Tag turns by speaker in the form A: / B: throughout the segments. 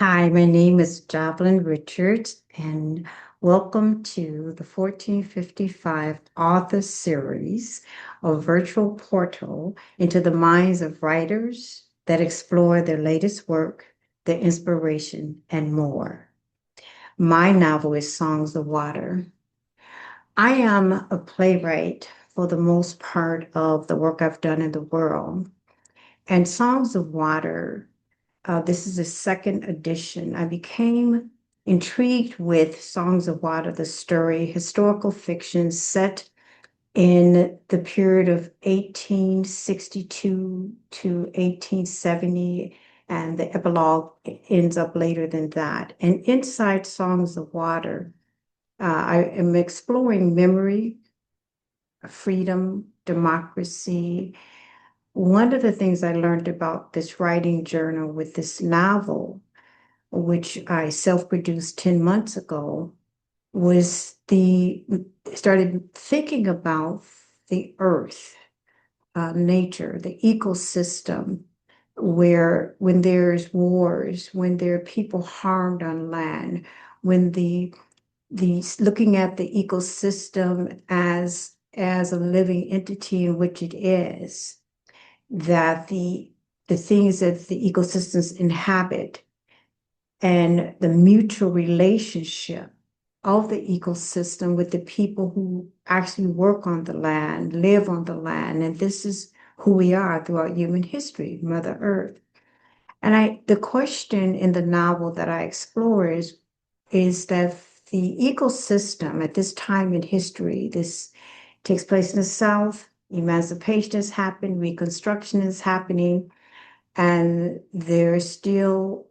A: Hi, my name is Jovelyn Richards, and welcome to the 1455 Author Series, a virtual portal into the minds of writers that explore their latest work, their inspiration, and more. My novel is Songs of Water. I am a playwright for the most part of the work I've done in the world, and Songs of Water this is the second edition. I became intrigued with Songs of Water, the story, historical fiction set in the period of 1862 to 1870, and the epilogue ends up later than that. And inside Songs of Water, I am exploring memory, freedom, democracy. One of the things I learned about this writing journal with this novel, which I self-produced 10 months ago, was the started thinking about the earth, nature, the ecosystem, where when there's wars, when there are people harmed on land, when the looking at the ecosystem as a living entity in which it is, that the things that the ecosystems inhabit and the mutual relationship of the ecosystem with the people who actually work on the land, live on the land. And this is who we are throughout human history, Mother Earth. And the question in the novel that I explore is that the ecosystem at this time in history, this takes place in the South, emancipation has happened, Reconstruction is happening, and there's still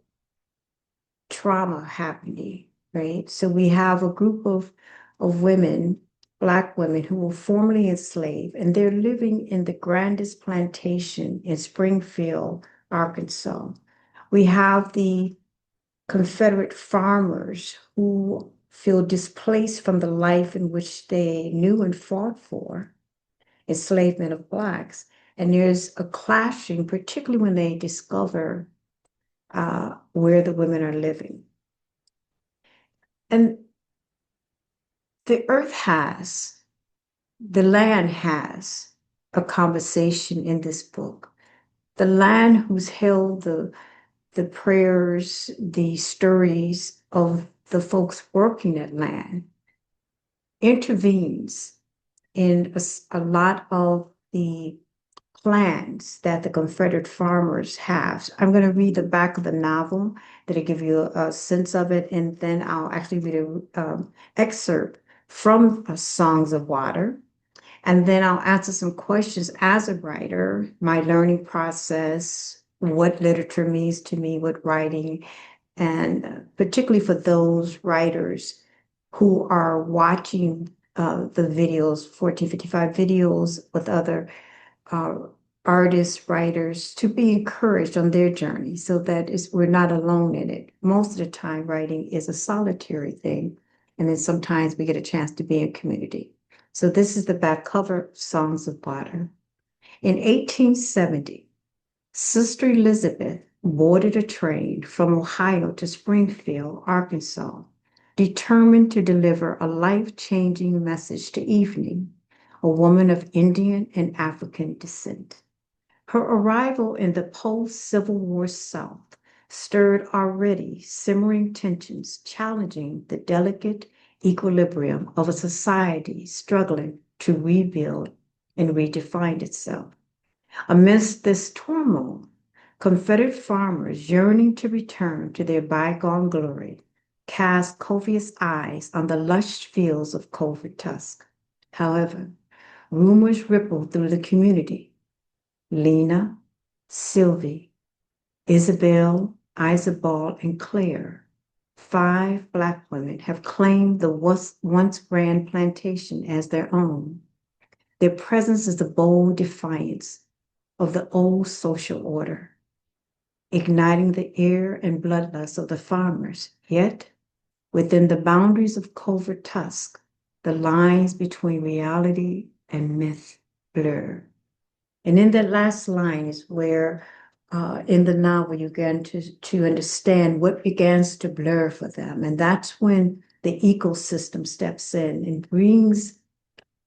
A: trauma happening, right? So we have a group of women, Black women, who were formerly enslaved, and they're living in the grandest plantation in Springfield, Arkansas. We have the Confederate farmers who feel displaced from the life in which they knew and fought for, enslavement of Blacks. And there's a clashing, particularly when they discover where the women are living. And the earth the land has a conversation in this book. The land who's held the prayers, the stories of the folks working that land intervenes in a lot of the plans that the Confederate farmers have. I'm going to read the back of the novel that'll give you a sense of it, and then I'll actually read an excerpt from Songs of Water. And then I'll answer some questions as a writer, my learning process, what literature means to me, what writing, and particularly for those writers who are watching the videos, 1455 videos with other uh, artists, writers, to be encouraged on their journey so that we're not alone in it. Most of the time, writing is a solitary thing, and then sometimes we get a chance to be in community. So this is the back cover, Songs of Water. In 1870, Sister Elizabeth boarded a train from Ohio to Springfield, Arkansas, determined to deliver a life-changing message to Evening, a woman of Indian and African descent. Her arrival in the post-Civil War South stirred already simmering tensions, challenging the delicate equilibrium of a society struggling to rebuild and redefine itself. Amidst this turmoil, Confederate farmers yearning to return to their bygone glory cast covetous eyes on the lush fields of Culver Tusk. However, rumors rippled through the community. Lena, Sylvie, Isabel, Isabel, and Claire, 5 Black women, have claimed the once grand plantation as their own. Their presence is a bold defiance of the old social order, igniting the ire and bloodlust of the farmers. Yet, within the boundaries of Culver Tusk, the lines between reality and myth blur. And in that last line is where in the novel, you begin to understand what begins to blur for them. And that's when the ecosystem steps in and brings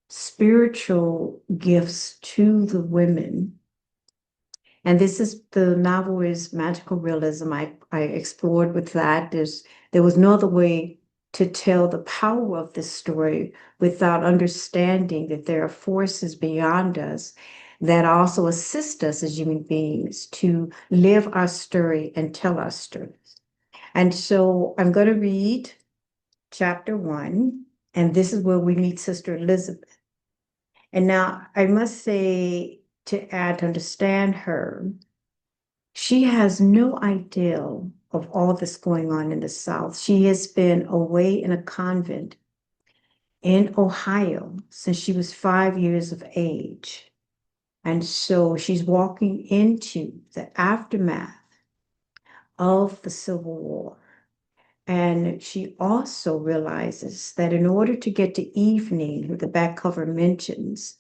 A: spiritual gifts to the women. And the novel is magical realism. I explored with that. There was no other way to tell the power of this story without understanding that there are forces beyond us that also assist us as human beings to live our story and tell our stories. And so I'm going to read chapter 1, and this is where we meet Sister Elizabeth. And now I must say, to add to understand her, she has no idea of all this going on in the South. She has been away in a convent in Ohio since she was 5 years of age. And so she's walking into the aftermath of the Civil War. And she also realizes that in order to get to evening, who the back cover mentions,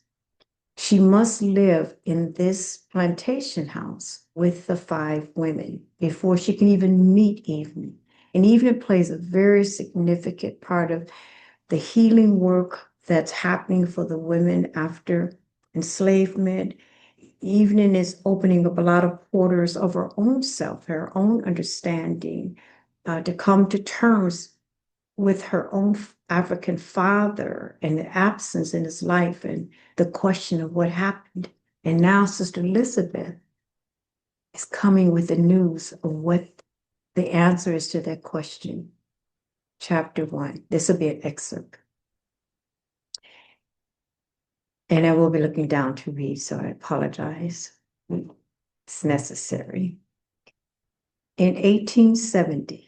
A: she must live in this plantation house with the 5 women before she can even meet evening. And evening plays a very significant part of the healing work that's happening for the women after enslavement. Evening is opening up a lot of portals of her own self, her own understanding, to come to terms with her own African father and the absence in his life and the question of what happened. And now Sister Elizabeth is coming with the news of what the answer is to that question. Chapter 1. This will be an excerpt. And I will be looking down to read, so I apologize. It's necessary. In 1870,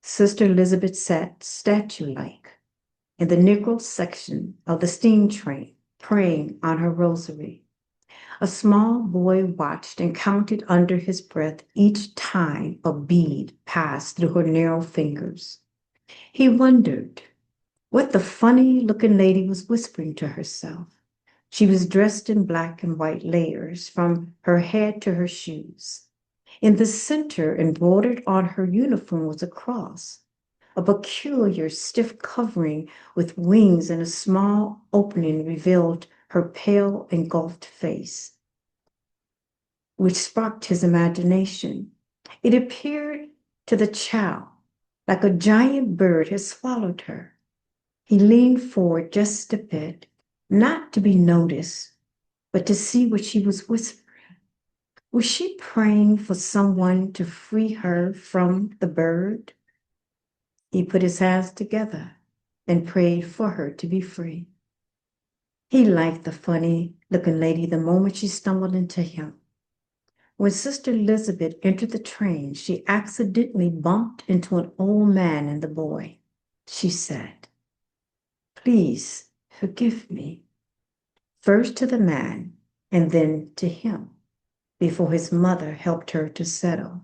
A: Sister Elizabeth sat statue-like in the Negro section of the steam train, praying on her rosary. A small boy watched and counted under his breath each time a bead passed through her narrow fingers. He wondered what the funny-looking lady was whispering to herself. She was dressed in black and white layers from her head to her shoes. In the center, embroidered on her uniform, was a cross, a peculiar stiff covering with wings, and a small opening revealed her pale, engulfed face, which sparked his imagination. It appeared to the child like a giant bird had swallowed her. He leaned forward just a bit, not to be noticed, but to see what she was whispering. Was she praying for someone to free her from the bird? He put his hands together and prayed for her to be free. He liked the funny-looking lady the moment she stumbled into him. When Sister Elizabeth entered the train, she accidentally bumped into an old man and the boy. She said, "Please forgive me," first to the man and then to him, before his mother helped her to settle.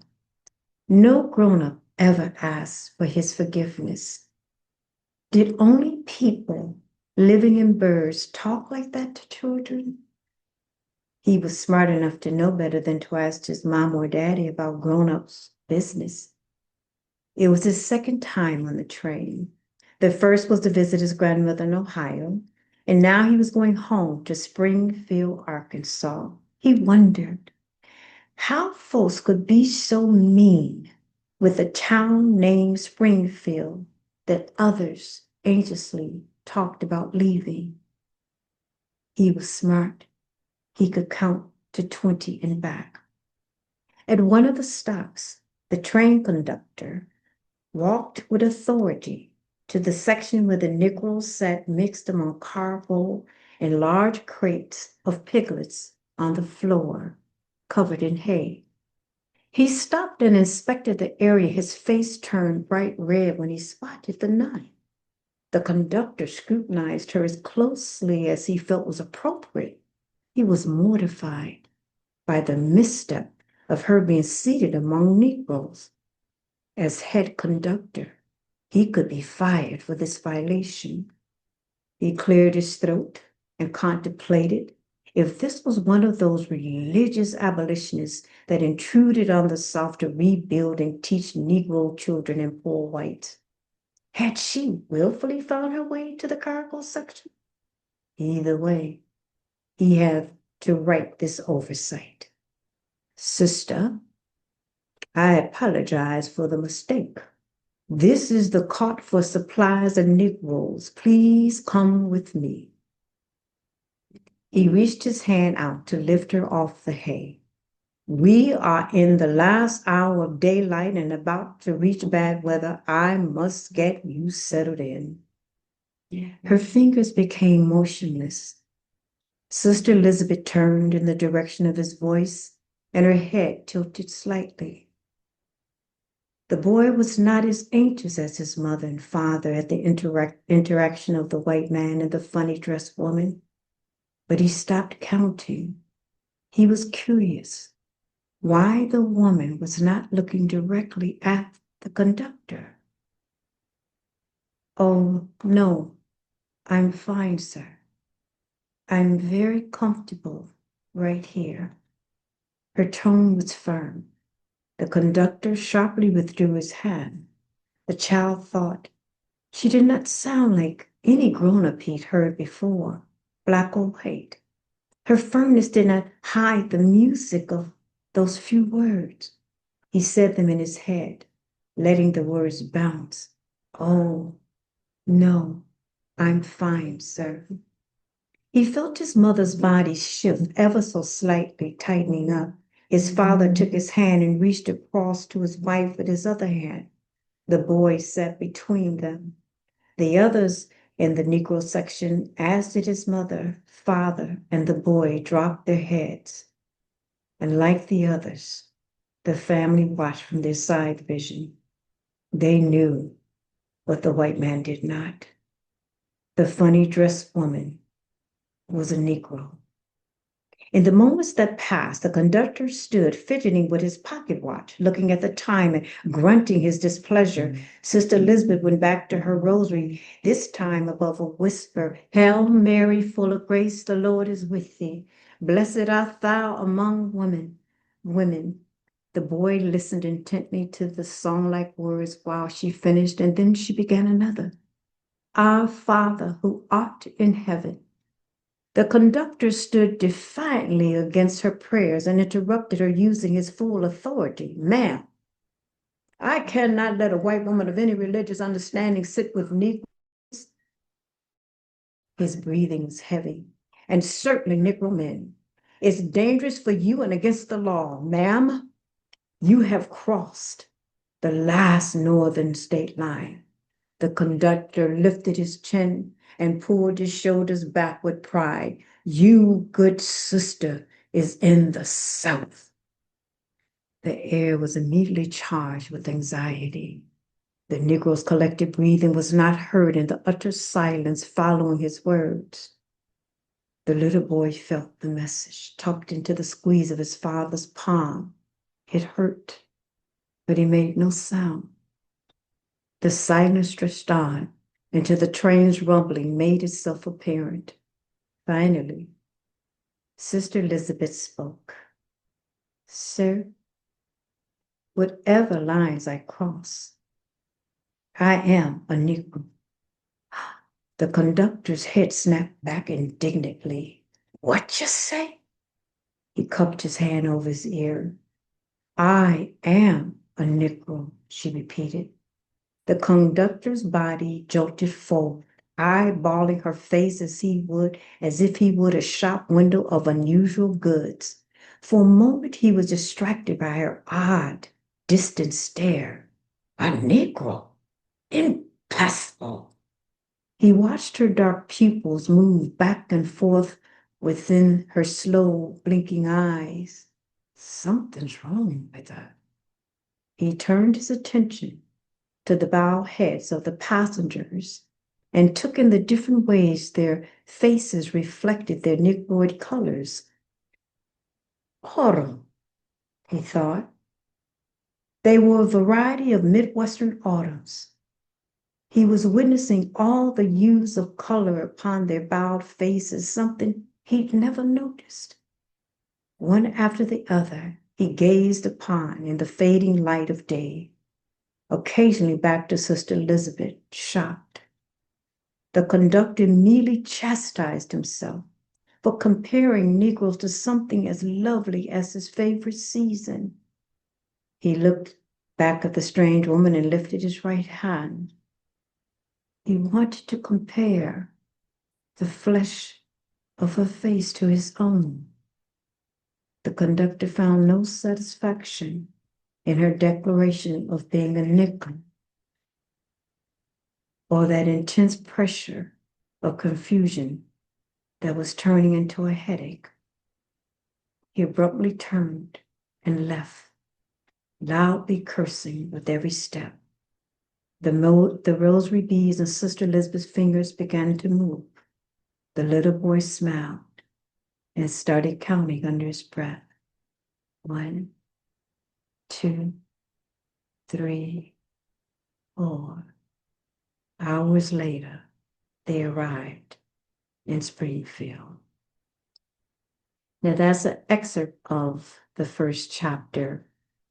A: No grown-up ever asked for his forgiveness. Did only people living in birds talk like that to children? He was smart enough to know better than to ask his mom or daddy about grown-ups' business. It was his second time on the train. The first was to visit his grandmother in Ohio, and now he was going home to Springfield, Arkansas. He wondered how folks could be so mean with a town named Springfield that others anxiously talked about leaving. He was smart. He could count to 20 and back. At one of the stops, the train conductor walked with authority to the section where the Negroes sat mixed among carbo and large crates of piglets on the floor, covered in hay. He stopped and inspected the area. His face turned bright red when he spotted the nun. The conductor scrutinized her as closely as he felt was appropriate. He was mortified by the misstep of her being seated among Negroes. As head conductor, he could be fired for this violation. He cleared his throat and contemplated If this was one of those religious abolitionists that intruded on the South to rebuild and teach Negro children and poor whites, had she willfully found her way to the cargo section? Either way, he had to right this oversight. Sister, I apologize for the mistake. This is the cart for supplies of Negroes. Please come with me. He reached his hand out to lift her off the hay. We are in the last hour of daylight and about to reach bad weather. I must get you settled in. Her fingers became motionless. Sister Elizabeth turned in the direction of his voice, and her head tilted slightly. The boy was not as anxious as his mother and father at the interaction of the white man and the funny-dressed woman, but he stopped counting. He was curious why the woman was not looking directly at the conductor. Oh, no, I'm fine, sir. I'm very comfortable right here. Her tone was firm. The conductor sharply withdrew his hand. The child thought, she did not sound like any grown-up he'd heard before, black or white. Her firmness did not hide the music of those few words. He said them in his head, letting the words bounce. Oh, no, I'm fine, sir. He felt his mother's body shift ever so slightly, tightening up. His father took his hand and reached across to his wife with his other hand. The boy sat between them. The others in the Negro section, as did his mother, father, and the boy, dropped their heads. And like the others, the family watched from their side vision. They knew what the white man did not. The funny-dressed woman was a Negro. In the moments that passed, the conductor stood fidgeting with his pocket watch, looking at the time and grunting his displeasure. Sister Elizabeth went back to her rosary, this time above a whisper, Hail Mary, full of grace, the Lord is with thee. Blessed art thou among women. The boy listened intently to the song-like words while she finished, and then she began another. Our Father, who art in heaven. The conductor stood defiantly against her prayers and interrupted her using his full authority. Ma'am, I cannot let a white woman of any religious understanding sit with Negroes. His breathing was heavy, and certainly Negro men. It's dangerous for you and against the law. Ma'am, you have crossed the last northern state line. The conductor lifted his chin and pulled his shoulders back with pride. You, good sister, is in the South. The air was immediately charged with anxiety. The Negro's collective breathing was not heard in the utter silence following his words. The little boy felt the message tucked into the squeeze of his father's palm. It hurt, but he made no sound. The silence stretched on until the train's rumbling made itself apparent. Finally, Sister Elizabeth spoke. Sir, whatever lines I cross, I am a Negro. The conductor's head snapped back indignantly. What you say? He cupped his hand over his ear. I am a Negro, she repeated. The conductor's body jolted forward, eyeballing her face as if he would a shop window of unusual goods. For a moment he was distracted by her odd, distant stare. A Negro? Impossible. He watched her dark pupils move back and forth within her slow, blinking eyes. Something's wrong with her. He turned his attention to the bowed heads of the passengers and took in the different ways their faces reflected their Negroid colors. Autumn, he thought. They were a variety of Midwestern autumns. He was witnessing all the hues of color upon their bowed faces, something he'd never noticed. One after the other, he gazed upon in the fading light of day, occasionally back to Sister Elizabeth, shocked. The conductor nearly chastised himself for comparing Negroes to something as lovely as his favorite season. He looked back at the strange woman and lifted his right hand. He wanted to compare the flesh of her face to his own. The conductor found no satisfaction in her declaration of being a nickel, or that intense pressure of confusion that was turning into a headache. He abruptly turned and left, loudly cursing with every step. The rosary beads in Sister Elizabeth's fingers began to move. The little boy smiled and started counting under his breath. 1, 2, 3, 4. Hours later, they arrived in Springfield. Now that's an excerpt of the first chapter.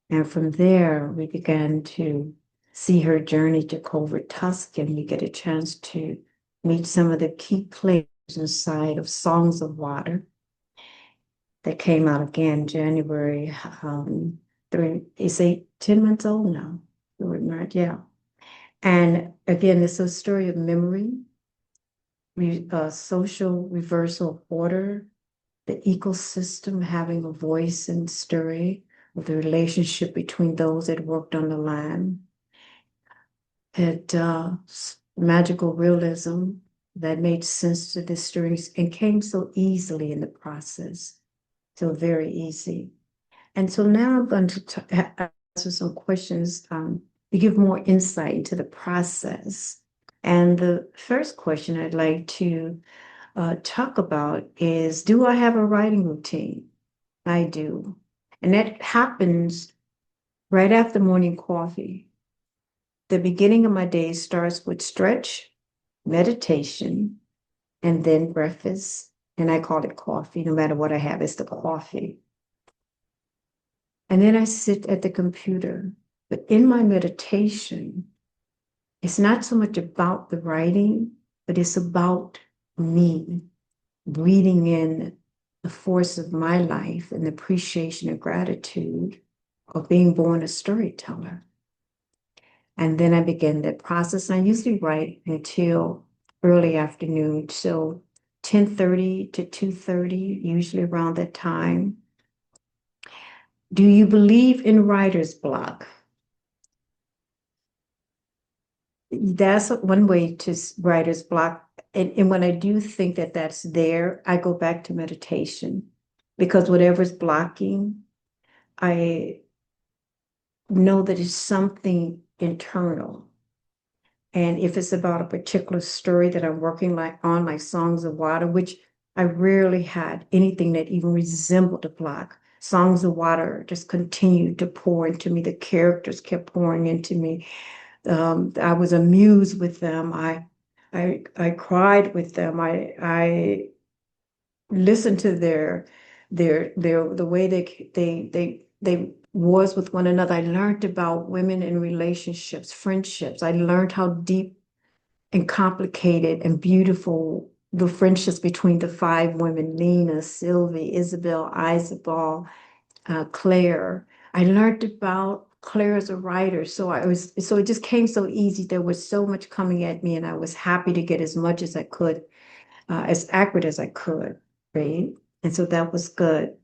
A: And from there, we began to see her journey to Culver Tusk, and we get a chance to meet some of the key players inside of Songs of Water that came out again January. Is 10 months old now? Yeah. And again, it's a story of memory, social reversal of order, the ecosystem having a voice and story of the relationship between those that worked on the land. It magical realism that made sense to the stories and came so easily in the process. So very easy. And so now I'm going to answer some questions to give more insight into the process. And the first question I'd like to talk about is, do I have a writing routine? I do. And that happens right after morning coffee. The beginning of my day starts with stretch, meditation, and then breakfast. And I call it coffee. No matter what I have, it's the coffee. And then I sit at the computer. But in my meditation, it's not so much about the writing, but it's about me breathing in the force of my life and the appreciation and gratitude of being born a storyteller. And then I begin that process. I usually write until early afternoon, so 10:30 to 2:30, usually around that time. Do you believe in writer's block? That's one way to writer's block. And when I do think that that's there, I go back to meditation, because whatever's blocking, I know that it's something internal. And if it's about a particular story that I'm working like Songs of Water, which I rarely had anything that even resembled a block. Songs of Water just continued to pour into me. The characters kept pouring into me. I was amused with them. I cried with them. I listened to the way they was with one another. I learned about women in relationships, friendships. I learned how deep and complicated and beautiful the friendships between the 5 women: Lena, Sylvie, Isabel, Izabal, Claire. I learned about Claire as a writer. So it just came so easy. There was so much coming at me, and I was happy to get as much as I could, as accurate as I could, right? And so that was good.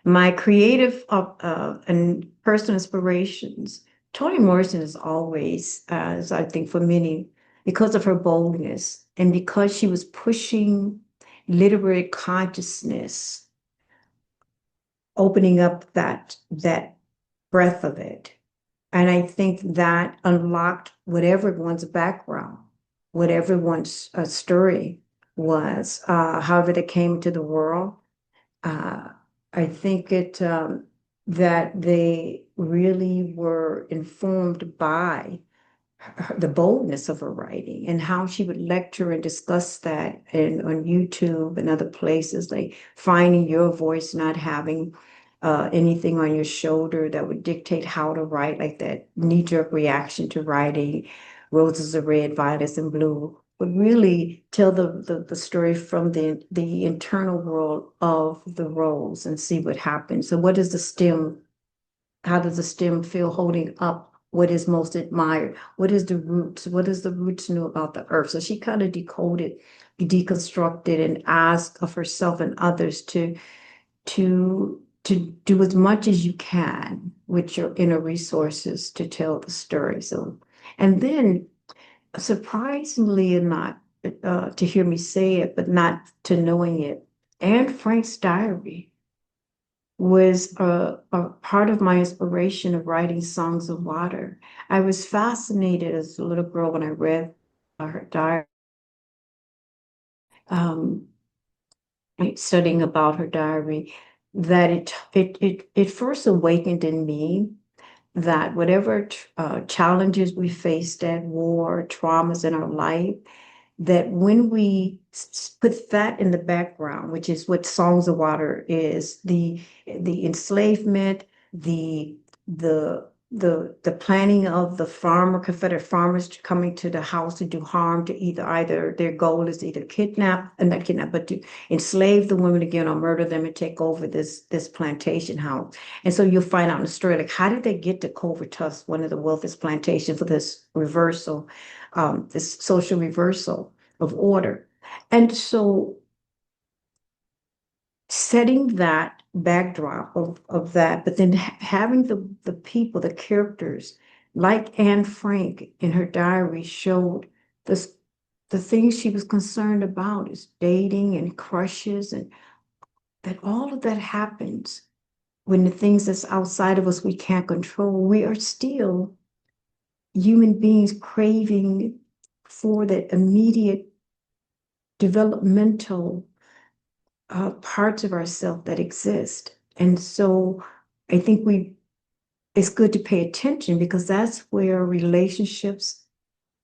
A: My creative and personal inspirations, Toni Morrison is always, as I think for many, because of her boldness and because she was pushing literary consciousness, opening up that breadth of it. And I think that unlocked whatever one's background, whatever one's story was, however they came to the world. I think that they really were informed by the boldness of her writing and how she would lecture and discuss that on YouTube and other places, like finding your voice, not having anything on your shoulder that would dictate how to write, like that knee-jerk reaction to writing, roses are red, violets and blue, would really tell the story from the internal world of the rose and see what happens. So what is the stem? How does the stem feel holding up what is most admired? What is the roots? What does the roots know about the earth? So she kind of decoded, deconstructed, and asked of herself and others to do as much as you can with your inner resources to tell the story. So, and then surprisingly and not to hear me say it, but not to knowing it, Anne Frank's diary was a part of my inspiration of writing Songs of Water. I was fascinated as a little girl when I read her diary, um, studying about her diary, that it first awakened in me that whatever challenges we faced at war, traumas in our life, that when we put that in the background, which is what Songs of Water is, the enslavement, the planning of the Confederate farmers coming to the house to do harm to either their goal is to either kidnap, and not kidnap, but to enslave the women again or murder them and take over this plantation house. And so you'll find out in the story, like, how did they get to Culver Tusk, one of the wealthiest plantations, for this reversal, this social reversal of order. And so setting that backdrop of that, but then having the people, the characters, like Anne Frank in her diary showed this, the things she was concerned about is dating and crushes, and that all of that happens when the things that's outside of us we can't control. We are still human beings craving for that immediate developmental parts of ourselves that exist. And so I think it's good to pay attention, because that's where relationships,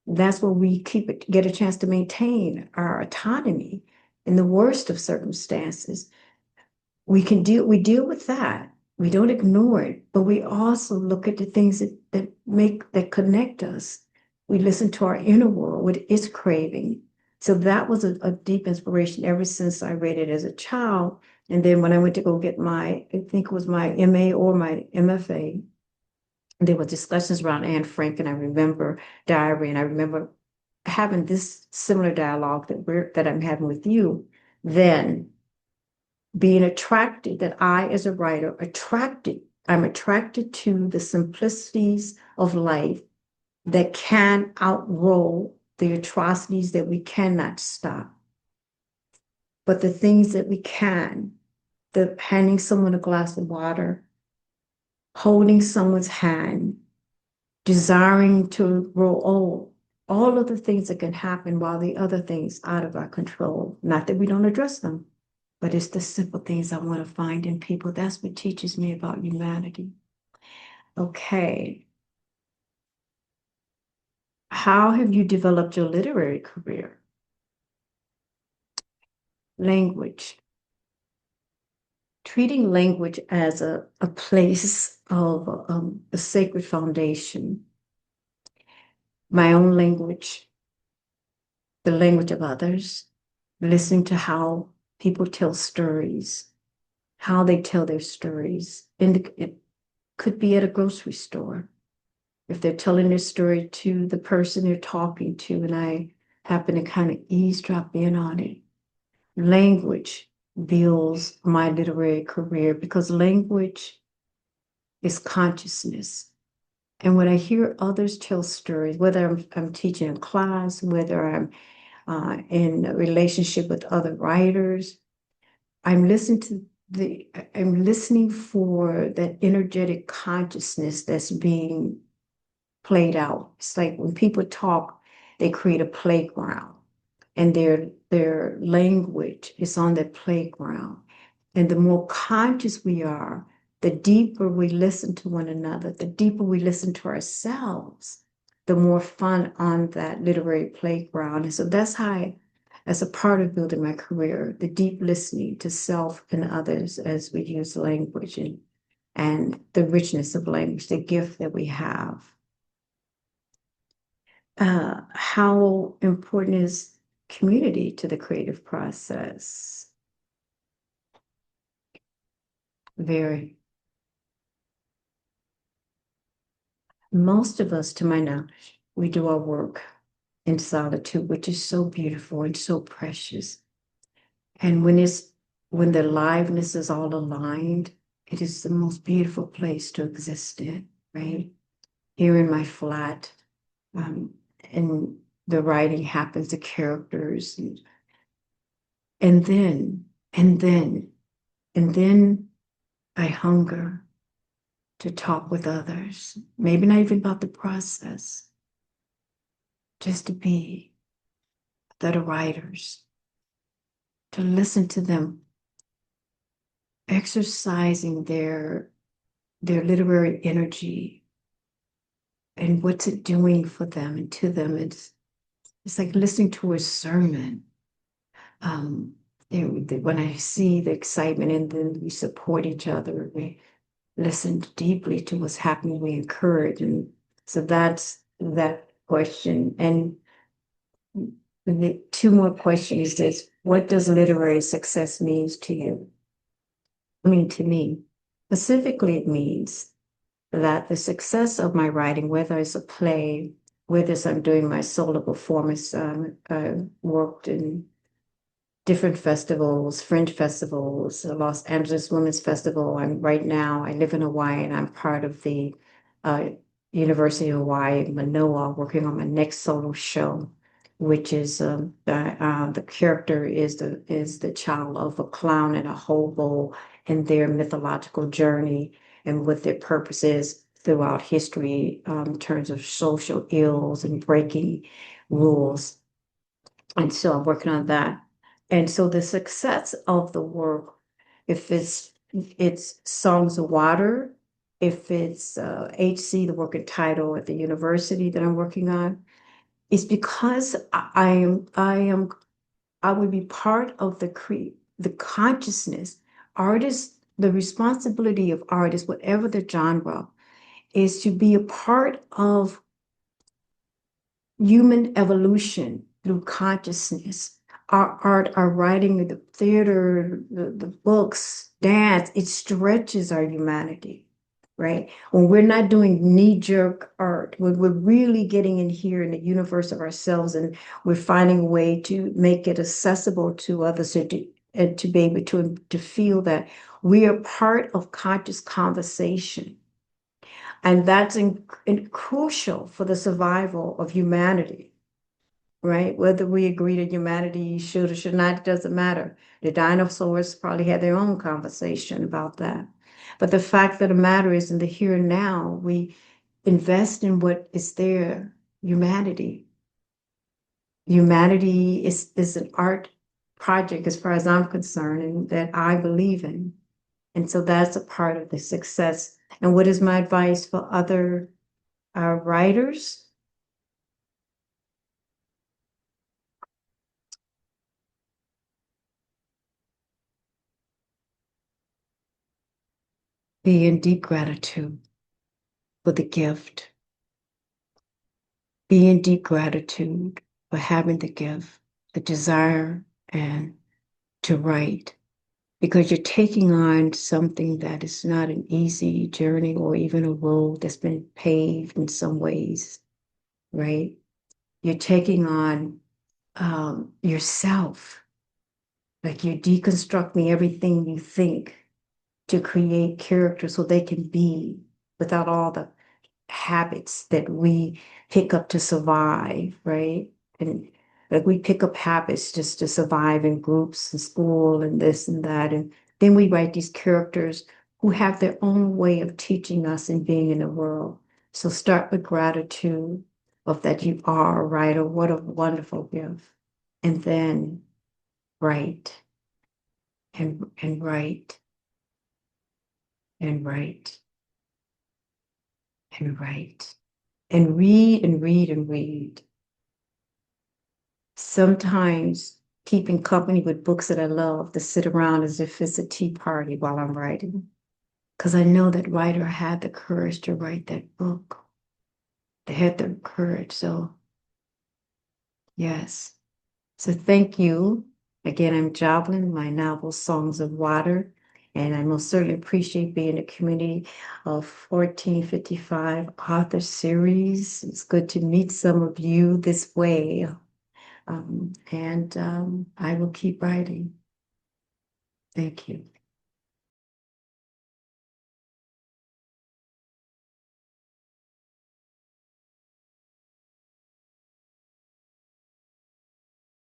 A: that's where we get a chance to maintain our autonomy in the worst of circumstances. We deal with that. We don't ignore it, but we also look at the things that connect us. We listen to our inner world, what it's craving. So that was a deep inspiration ever since I read it as a child. And then when I went to go get I think it was my MA or my MFA, there were discussions around Anne Frank, and I remember diary, and I remember having this similar dialogue that I'm having with you then, being attracted, that I, as a writer, I'm attracted to the simplicities of life that can outroll the atrocities that we cannot stop. But the things that we can, the handing someone a glass of water, holding someone's hand, desiring to grow old, all of the things that can happen, while the other things out of our control. Not that we don't address them, but it's the simple things I want to find in people. That's what teaches me about humanity. Okay. How have you developed your literary career? Language. Treating language as a place of a sacred foundation. My own language, the language of others, listening to how people tell stories, how they tell their stories. And it could be at a grocery store, if they're telling their story to the person they're talking to, and I happen to kind of eavesdrop in on it. Language builds my literary career, because language is consciousness. And when I hear others tell stories, whether I'm teaching a class, whether I'm in a relationship with other writers, I'm listening for that energetic consciousness that's being played out. It's like when people talk, they create a playground, and their language is on that playground. And the more conscious we are, the deeper we listen to one another, the deeper we listen to ourselves, the more fun on that literary playground. And so that's how as a part of building my career, the deep listening to self and others as we use language and the richness of language, the gift that we have. How important is community to the creative process? Very. Most of us, to my knowledge, we do our work in solitude, which is so beautiful and so precious. And when the aliveness is all aligned, it is the most beautiful place to exist in, right? Here in my flat, and the writing happens, the characters, and then, and then, and then I hunger to talk with others, maybe not even about the process, just to be with other writers, to listen to them exercising their literary energy and what's it doing for them and to them. It's like listening to a sermon. When I see the excitement and then we support each other, we listen deeply to what's happening, we encourage. And so that's that question. And the two more questions is, what does literary success means to you? I mean, to me, specifically, it means that the success of my writing, whether it's a play, whether it's I'm doing my solo performance, I worked in different festivals, Fringe festivals, the Los Angeles Women's Festival. Right now, I live in Hawaii and I'm part of the uh, University of Hawaii, Manoa, working on my next solo show, which is the character is the child of a clown and a hobo and their mythological journey and what their purpose is throughout history in terms of social ills and breaking rules. And so I'm working on that. And so the success of the work, if it's Songs of Water, if it's HC, the working title at the university that I'm working on, it's because I would be part of the consciousness. Artists, the responsibility of artists, whatever the genre, is to be a part of human evolution through consciousness. Our art, our writing, the theater, the books, dance, it stretches our humanity, right? When we're not doing knee-jerk art, when we're really getting in here in the universe of ourselves and we're finding a way to make it accessible to others and to be able to feel that we are part of conscious conversation. And that's crucial for the survival of humanity, right? Whether we agree that humanity should or should not, it doesn't matter. The dinosaurs probably had their own conversation about that. But the fact of the matter is, in the here and now, we invest in what is there, humanity. Humanity is an art project, as far as I'm concerned, and that I believe in. And so that's a part of the success. And what is my advice for other writers? Be in deep gratitude for the gift. Be in deep gratitude for having the gift, the desire, and to write, because you're taking on something that is not an easy journey or even a road that's been paved in some ways, right? You're taking on yourself, like you're deconstructing everything you think to create character so they can be without all the habits that we pick up to survive, right? And like we pick up habits just to survive in groups and school and this and that. And then we write these characters who have their own way of teaching us and being in the world. So start with gratitude of that you are a writer. What a wonderful gift. And then write and write and write and write and read and read and read. Sometimes keeping company with books that I love to sit around as if it's a tea party while I'm writing. Because I know that writer had the courage to write that book. They had the courage. So, yes. So, thank you. Again, I'm Jovelyn, my novel, Songs of Water. And I most certainly appreciate being in a community of 1455 author series. It's good to meet some of you this way. I will keep writing. Thank you.